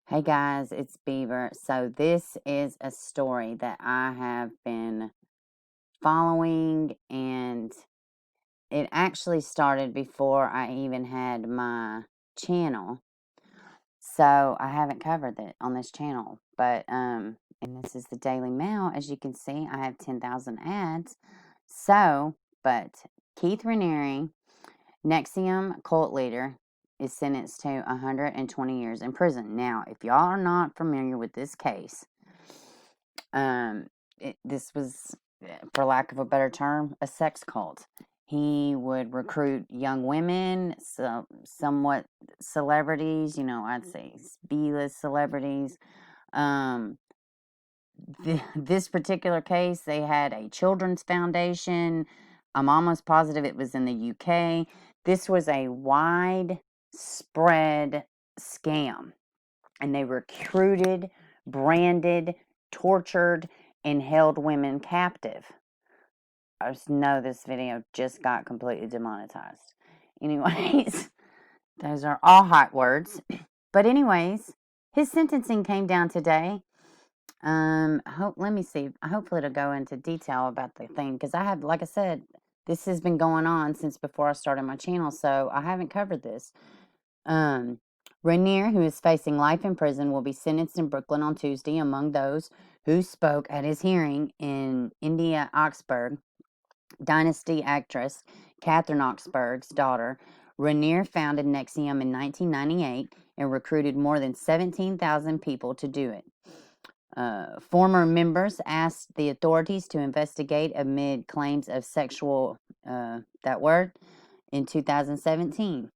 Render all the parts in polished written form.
Hey guys, it's Beaver. So this is a story that I have been following, and it actually started before I even had my channel. So I haven't covered it on this channel, but and this is the Daily Mail. As you can see, I have 10,000 ads. But Keith Raniere, Nxivm cult leader, is sentenced to 120 years in prison. Now, if y'all are not familiar with this case, this was, for lack of a better term, a sex cult. He would recruit young women, somewhat celebrities, I'd say B-list celebrities. Um, this particular case, they had a children's foundation. I'm almost positive it was in the UK. This was a widespread scam, and they recruited, branded, tortured, and held women captive. I just know this video just got completely demonetized. Anyways, those are all hot words. But anyways, his sentencing came down today. Let me see. Hopefully it'll go into detail about the thing, because like I said, this has been going on since before I started my channel, so I haven't covered this. Raniere, who is facing life in prison, will be sentenced in Brooklyn on Tuesday. Among those who spoke at his hearing in India Oxenberg, Dynasty actress Catherine Oxenberg's daughter. Raniere founded Nxivm in 1998 and recruited more than 17,000 people to do it. Former members asked the authorities to investigate amid claims of sexual, in 2017.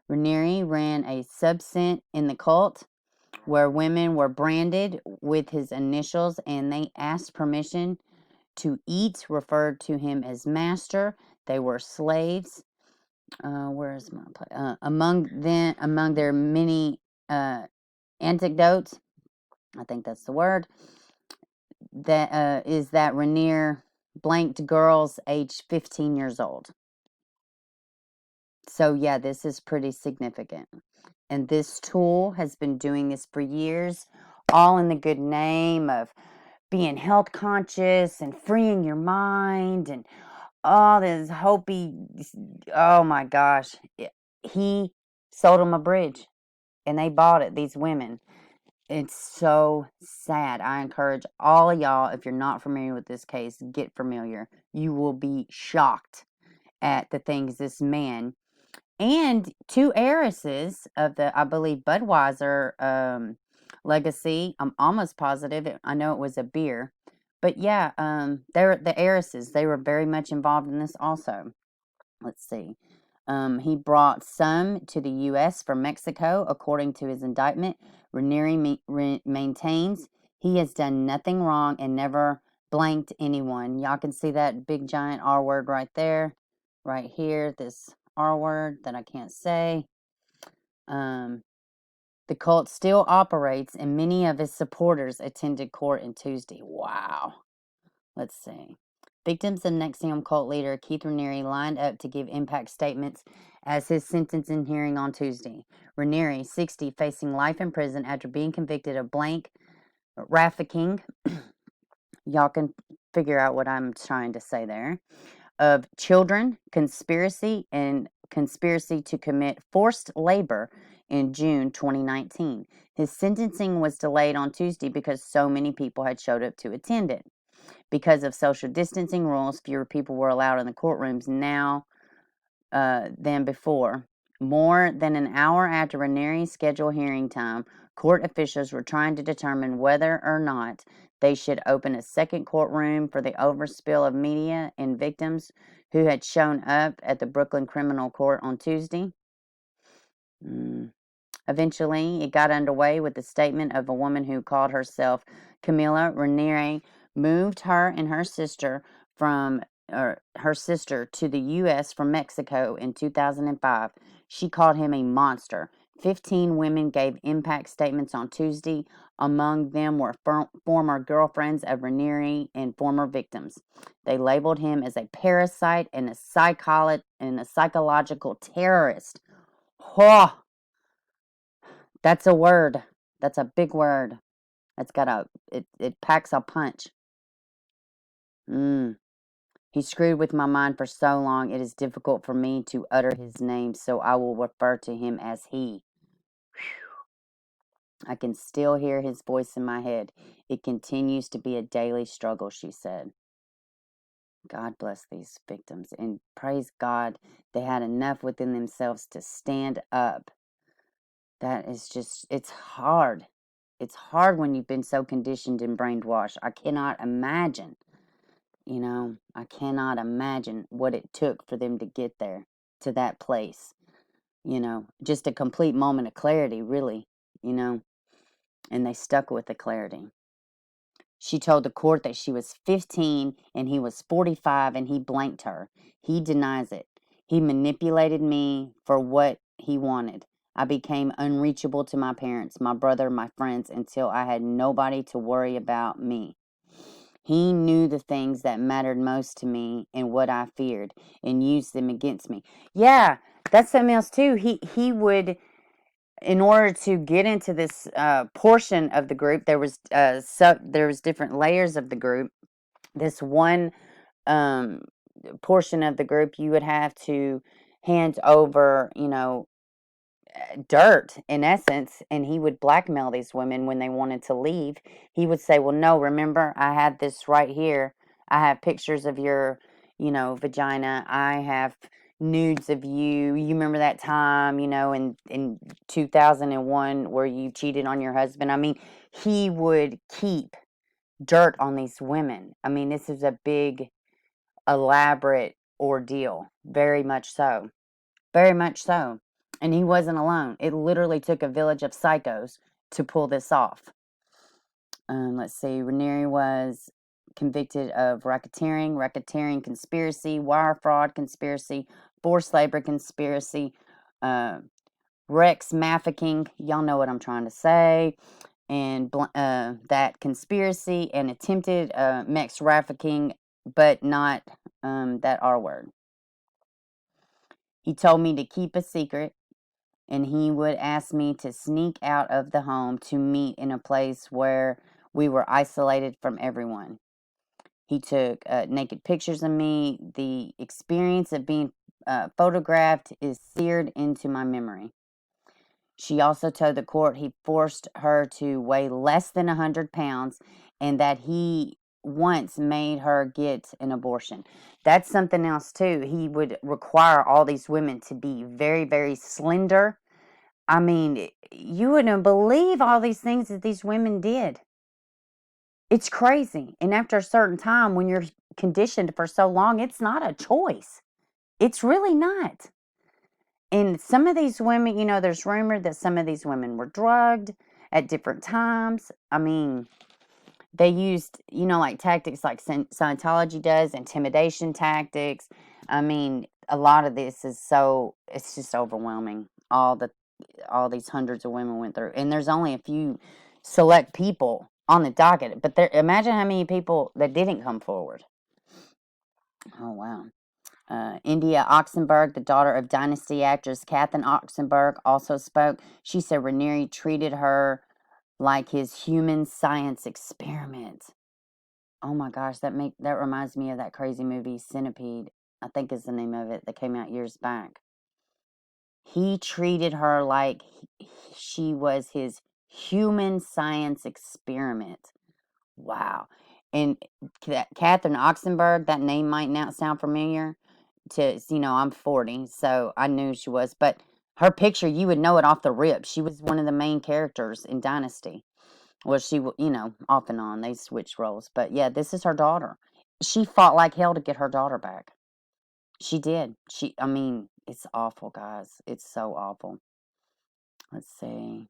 Raniere ran a sub-sect in the cult where women were branded with his initials, and they asked permission to eat, referred to him as master. They were slaves. Where's my place? Among their many anecdotes, I think that's the word, that Raniere blanked girls aged 15 years old. So yeah, this is pretty significant. And this tool has been doing this for years, all in the good name of being health conscious and freeing your mind and all this hopey. Oh my gosh. He sold them a bridge and they bought it, these women. It's so sad. I encourage all of y'all, if you're not familiar with this case, get familiar. You will be shocked at the things this man and two heiresses of the, I believe, Budweiser legacy. I'm almost positive. I know it was a beer. But yeah, they're the heiresses. They were very much involved in this also. Let's see. He brought some to the U.S. from Mexico, according to his indictment. Raniere maintains he has done nothing wrong and never blanked anyone. Y'all can see that big giant R word right there, right here, this R word that I can't say. The cult still operates, and many of his supporters attended court on Tuesday. Wow. Let's see. Victims of Nxivm cult leader Keith Raniere lined up to give impact statements as his sentencing hearing on Tuesday. Raniere, 60, facing life in prison after being convicted of blank trafficking. Y'all can figure out what I'm trying to say there. Of children, conspiracy, and conspiracy to commit forced labor in June 2019. His sentencing was delayed on Tuesday because so many people had showed up to attend it. Because of social distancing rules, fewer people were allowed in the courtrooms now than before. More than an hour after Raniere's scheduled hearing time, court officials were trying to determine whether or not they should open a second courtroom for the overspill of media and victims who had shown up at the Brooklyn Criminal Court on Tuesday. Eventually, it got underway with the statement of a woman who called herself Camilla. Raniere moved her and her sister to the U.S. from Mexico in 2005. She called him a monster. 15 women gave impact statements on Tuesday. Among them were former girlfriends of Raniere and former victims. They labeled him as a parasite and a psychological terrorist. Oh, that's a word. That's a big word. That's got it packs a punch. Mm. He screwed with my mind for so long, it is difficult for me to utter his name, so I will refer to him as he. I can still hear his voice in my head. It continues to be a daily struggle, she said. God bless these victims, and praise God they had enough within themselves to stand up. That is just, it's hard. It's hard when you've been so conditioned and brainwashed. I cannot imagine, I cannot imagine what it took for them to get there, to that place, just a complete moment of clarity, really, and they stuck with the clarity. She told the court that she was 15 and he was 45 and he blanked her. He denies it. He manipulated me for what he wanted. I became unreachable to my parents, my brother, my friends, until I had nobody to worry about me. He knew the things that mattered most to me and what I feared and used them against me. Yeah, that's something else too. He would, in order to get into this portion of the group, there was different layers of the group. This one portion of the group, you would have to hand over, dirt in essence, and he would blackmail these women when they wanted to leave. He would say, well, no, remember, I had this right here. I have pictures of your, vagina. I have nudes of you. You remember that time, in 2001 where you cheated on your husband? I mean, he would keep dirt on these women. I mean, this is a big, elaborate ordeal. Very much so. Very much so. And he wasn't alone. It literally took a village of psychos to pull this off. Let's see. Raniere was convicted of racketeering conspiracy, wire fraud conspiracy, forced labor conspiracy, Rex mafficking. Y'all know what I'm trying to say. And that conspiracy and attempted mex trafficking, but not that R word. He told me to keep a secret, and he would ask me to sneak out of the home to meet in a place where we were isolated from everyone. He took naked pictures of me. The experience of being photographed is seared into my memory. She also told the court he forced her to weigh less than 100 pounds and that he once made her get an abortion. That's something else, too. He would require all these women to be very, very slender. I mean, you wouldn't believe all these things that these women did. It's crazy. And after a certain time, when you're conditioned for so long, it's not a choice. It's really not. And some of these women, there's rumor that some of these women were drugged at different times. I mean, they used, like tactics like Scientology does, intimidation tactics. I mean, a lot of this is it's just overwhelming. All these hundreds of women went through. And there's only a few select people on the docket. But imagine how many people that didn't come forward. Oh, wow. India Oxenberg, the daughter of Dynasty actress Catherine Oxenberg, also spoke. She said Raniere treated her like his human science experiment. Oh my gosh, that reminds me of that crazy movie Centipede, I think is the name of it, that came out years back. He treated her like she was his human science experiment. Wow. And Catherine Oxenberg, that name might not sound familiar I'm 40, so I knew she was, but her picture, you would know it off the rip. She was one of the main characters in Dynasty. Well, off and on, they switched roles. But yeah, this is her daughter. She fought like hell to get her daughter back. She did. It's awful, guys. It's so awful. Let's see.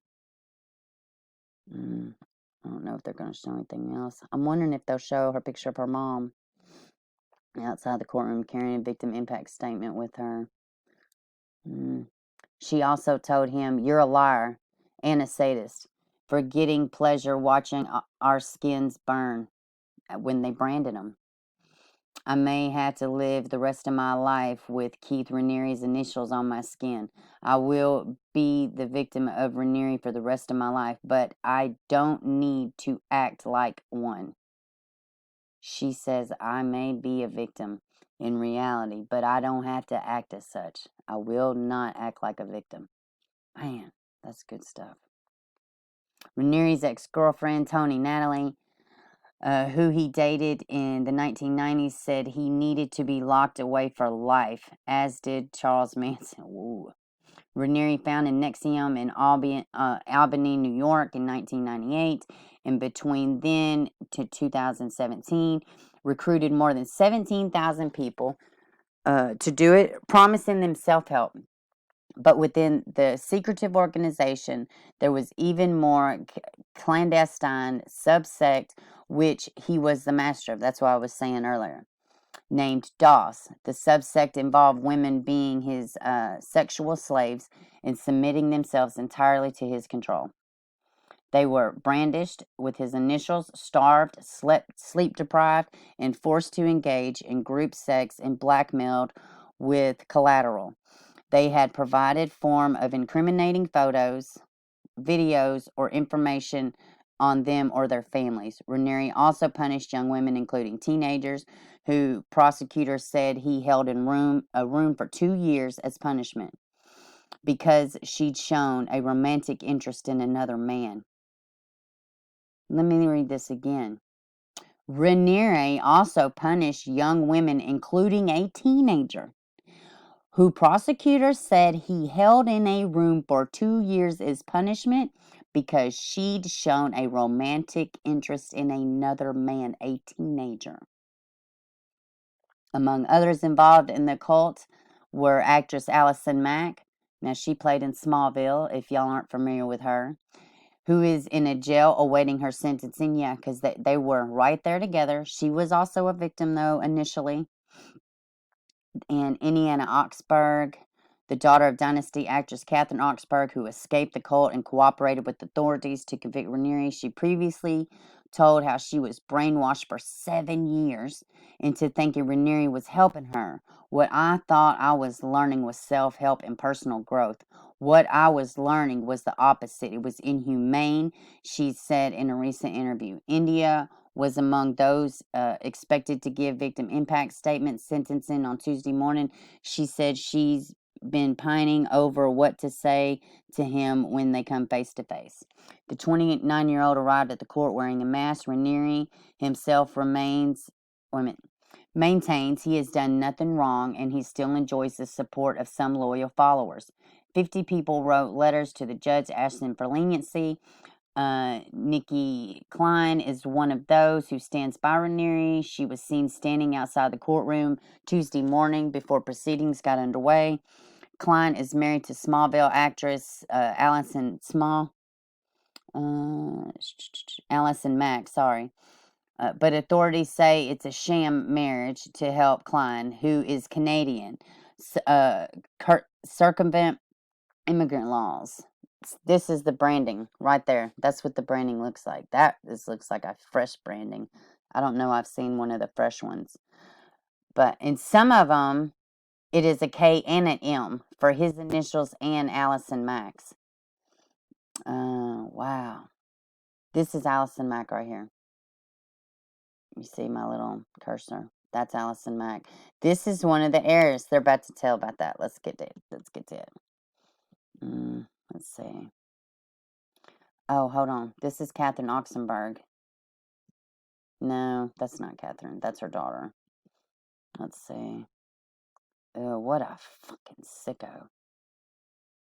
I don't know if they're going to show anything else. I'm wondering if they'll show her picture of her mom outside the courtroom carrying a victim impact statement with her. She also told him, "You're a liar and a sadist for getting pleasure watching our skins burn," when they branded them. I may have to live the rest of my life with Keith Raniere's initials on my skin. I will be the victim of Raniere for the rest of my life, but I don't need to act like one. She says I may be a victim in reality, but I don't have to act as such. I will not act like a victim. Man, that's good stuff. Raniere's ex-girlfriend, Tony Natalie, who he dated in the 1990s, said he needed to be locked away for life, as did Charles Manson. Ooh. Raniere found in Nxivm in Albany, New York in 1998, and between then to 2017, recruited more than 17,000 people to do it, promising them self-help. But within the secretive organization, there was even more clandestine sub-sect, which he was the master of. That's what I was saying earlier. Named DOS. The sub-sect involved women being his sexual slaves and submitting themselves entirely to his control. They were brandished with his initials, starved, sleep deprived, and forced to engage in group sex and blackmailed with collateral. They had provided form of incriminating photos, videos, or information on them or their families. Raniere also punished young women, including teenagers, who prosecutors said he held in a room for 2 years as punishment because she'd shown a romantic interest in another man. Let me read this again. Raniere also punished young women, including a teenager, who prosecutors said he held in a room for 2 years as punishment because she'd shown a romantic interest in another man, a teenager. Among others involved in the cult were actress Allison Mack. Now, she played in Smallville, if y'all aren't familiar with her, who is in a jail awaiting her sentencing. Yeah, because they were right there together. She was also a victim, though, initially. And India Oxenberg, the daughter of Dynasty actress Catherine Oxenberg, who escaped the cult and cooperated with authorities to convict Raniere. She previously told how she was brainwashed for 7 years into thinking Raniere was helping her. What I thought I was learning was self-help and personal growth. What I was learning was the opposite. It was inhumane, she said in a recent interview. India was among those expected to give victim impact statements sentencing on Tuesday morning. She said she's been pining over what to say to him when they come face to face. The 29-year-old arrived at the court wearing a mask. Raniere himself maintains he has done nothing wrong and he still enjoys the support of some loyal followers. 50 people wrote letters to the judge asking for leniency. Nikki Klein is one of those who stands by Raniere. She was seen standing outside the courtroom Tuesday morning before proceedings got underway. Klein is married to Smallville actress Allison Mack, sorry. But authorities say it's a sham marriage to help Klein, who is Canadian, circumvent immigrant laws. This is the branding right there. That's what the branding looks like. Looks like a fresh branding. I don't know. I've seen one of the fresh ones. But in some of them, it is a K and an M for his initials and Allison Mack's. Wow. This is Allison Mack right here. You see my little cursor. That's Allison Mack. This is one of the heirs. They're about to tell about that. Let's get to it. Let's see. Oh, hold on. This is Catherine Oxenberg. No, that's not Catherine. That's her daughter. Let's see. Oh, what a fucking sicko.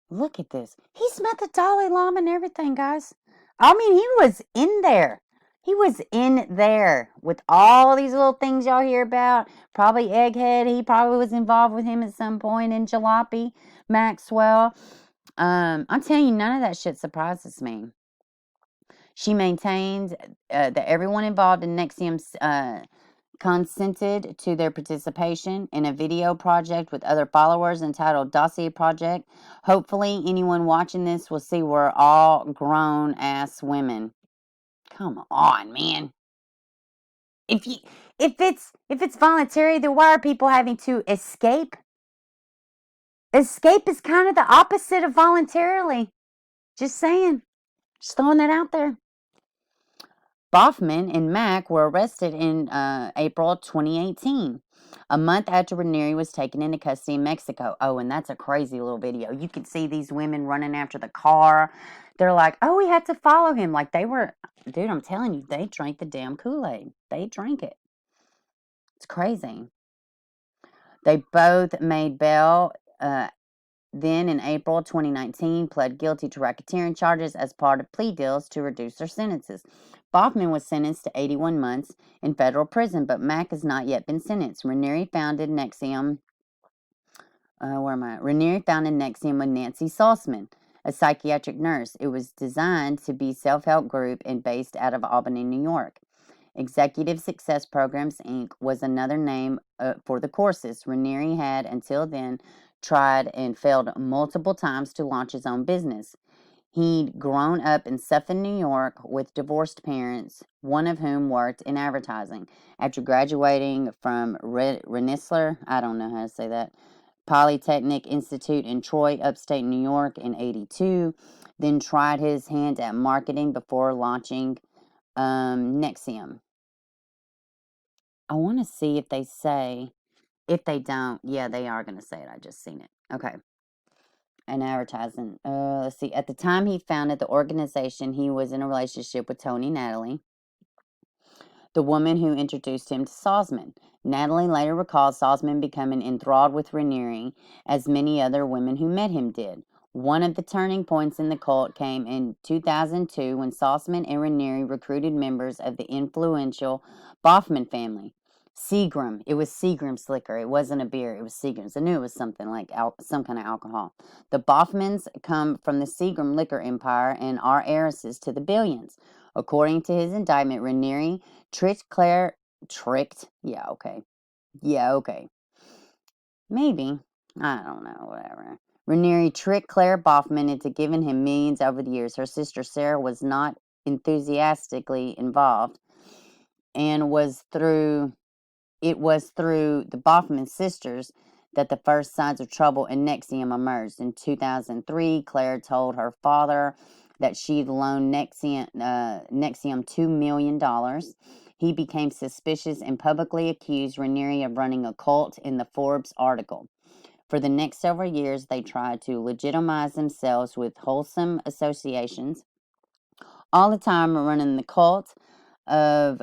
Look at this. He's met the Dalai Lama and everything, guys. I mean, he was in there. He was in there with all these little things y'all hear about. Probably Egghead. He probably was involved with him at some point in Jalopy, Maxwell. I'm telling you, none of that shit surprises me. She maintained that everyone involved in Nxivm consented to their participation in a video project with other followers entitled Dossier Project. Hopefully, anyone watching this will see we're all grown-ass women. Come on, man. If you if it's voluntary, then why are people having to escape? Escape is kind of the opposite of voluntarily. Just saying. Just throwing that out there. Boffman and Mack were arrested in April 2018, a month after Raniere was taken into custody in Mexico. Oh, and that's a crazy little video. You can see these women running after the car. They're like, oh, we had to follow him. Like they were, dude, I'm telling you, they drank the damn Kool-Aid. They drank it. It's crazy. They both made bail then in April 2019, pled guilty to racketeering charges as part of plea deals to reduce their sentences. Boffman was sentenced to 81 months in federal prison, but Mack has not yet been sentenced. Raniere founded Nxivm. Raniere founded Nxivm with Nancy Salzman, a psychiatric nurse. It was designed to be a self-help group and based out of Albany, New York. Executive Success Programs, Inc. was another name for the courses. Raniere had, until then, tried and failed multiple times to launch his own business. He'd grown up in Suffolk, New York, with divorced parents, one of whom worked in advertising. After graduating from Rensselaer, I don't know how to say that, Polytechnic Institute in Troy, upstate New York in 82, then tried his hand at marketing before launching Nxivm. I want to see if they say, if they don't, yeah, they are going to say it. I just seen it. Okay. And advertising. Let's see. At the time he founded the organization, he was in a relationship with Tony Natalie, the woman who introduced him to Salzman. Natalie later recalled Salzman becoming enthralled with Raniere, as many other women who met him did. One of the turning points in the cult came in 2002 when Salzman and Raniere recruited members of the influential Boffman family. Seagram. It was Seagram's liquor. It wasn't a beer. It was Seagram's. I knew it was something like some kind of alcohol. The Boffmans come from the Seagram liquor empire and are heiresses to the billions. According to his indictment, Raniere maybe. I don't know, whatever. Raniere tricked Claire Boffman into giving him millions over the years. Her sister Sarah was not enthusiastically involved, and it was through the Boffman sisters that the first signs of trouble in Nxivm emerged. In 2003, Claire told her father that she'd loaned Nxivm $2 million. He became suspicious and publicly accused Raniere of running a cult in the Forbes article. For the next several years, they tried to legitimize themselves with wholesome associations, all the time running the cult of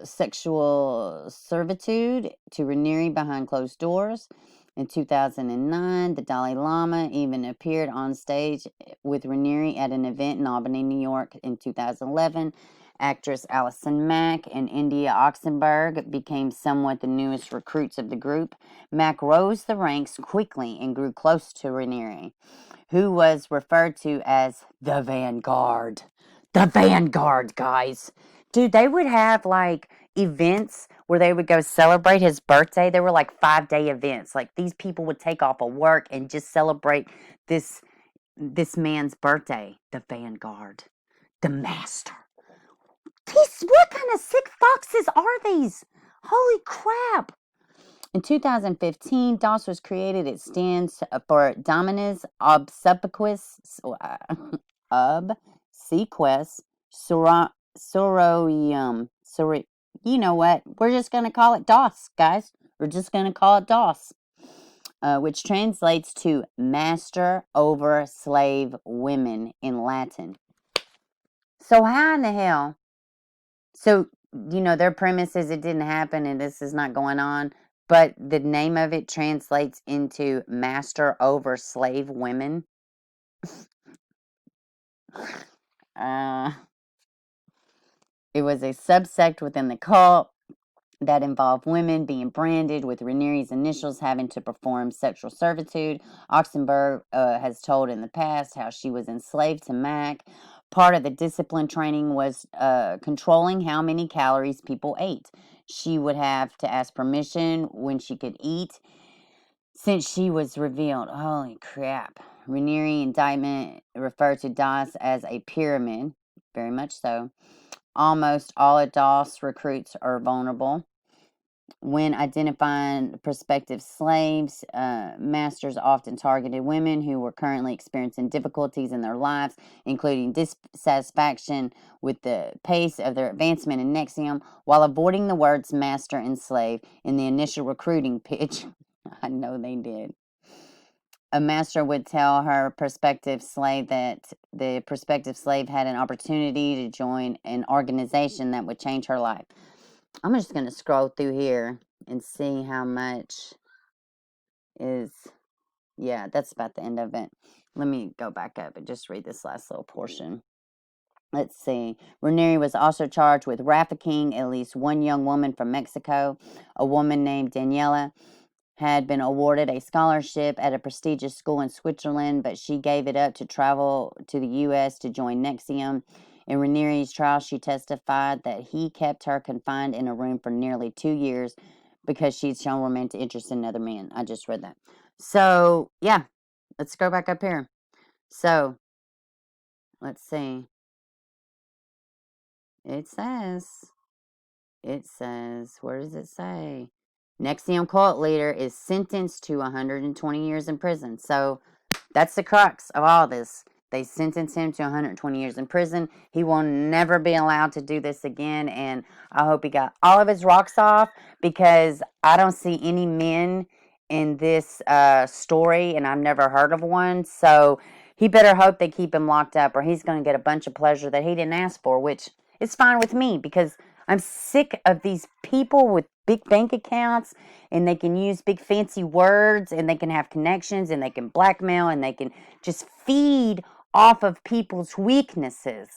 sexual servitude to Raniere behind closed doors. In 2009, the Dalai Lama even appeared on stage with Raniere at an event in Albany, New York. In 2011, actress Allison Mack and India Oxenberg became somewhat the newest recruits of the group. Mack rose the ranks quickly and grew close to Raniere, who was referred to as the Vanguard. The Vanguard, guys. Dude, they would have like events where they would go celebrate his birthday. They were like 5-day events. Like these people would take off of work and just celebrate this man's birthday. The Vanguard. The Master. What kind of sick foxes are these? Holy crap. In 2015, DOS was created. It stands for Dominus Obsequies Soroium. You know what? We're just going to call it DOS, guys. We're just going to call it DOS, which translates to master over slave women in Latin. So how in the hell? So, their premise is it didn't happen and this is not going on, but the name of it translates into master over slave women. It was a subsect within the cult that involved women being branded with Raniere's initials having to perform sexual servitude. Oxenberg has told in the past how she was enslaved to Mac. Part of the discipline training was controlling how many calories people ate. She would have to ask permission when she could eat, since she was revealed. Holy crap. Raniere indictment referred to DOS as a pyramid, very much so. almost all adults recruits are vulnerable. When identifying prospective slaves, masters often targeted women who were currently experiencing difficulties in their lives, including dissatisfaction with the pace of their advancement in Nxivm, while avoiding the words master and slave in the initial recruiting pitch. I know they did. A master would tell her prospective slave that the prospective slave had an opportunity to join an organization that would change her life. I'm just going to scroll through here and see how much is, yeah, that's about the end of it. Let me go back up and just read this last little portion. Let's see. Raniere was also charged with trafficking at least one young woman from Mexico. A woman named Daniela had been awarded a scholarship at a prestigious school in Switzerland, but she gave it up to travel to the U.S. to join Nxivm. In Raniere's trial, she testified that he kept her confined in a room for nearly 2 years because she'd shown romantic interest in another man. I just read that. So, yeah, let's go back up here. So, let's see. It says, where does it say? Nxivm cult leader is sentenced to 120 years in prison. So that's the crux of all this. They sentenced him to 120 years in prison. He will never be allowed to do this again. And I hope he got all of his rocks off, because I don't see any men in this story, and I've never heard of one. So he better hope they keep him locked up, or he's going to get a bunch of pleasure that he didn't ask for, which is fine with me, because I'm sick of these people with big bank accounts, and they can use big fancy words, and they can have connections, and they can blackmail, and they can just feed off of people's weaknesses.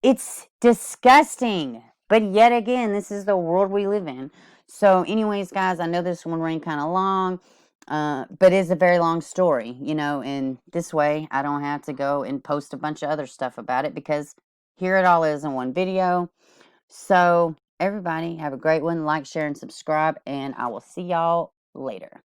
It's disgusting. But yet again, this is the world we live in. So anyways, guys, I know this one ran kind of long, but it's a very long story, and this way I don't have to go and post a bunch of other stuff about it, because here it all is in one video. So everybody have a great one. Like, share, and subscribe, and I will see y'all later.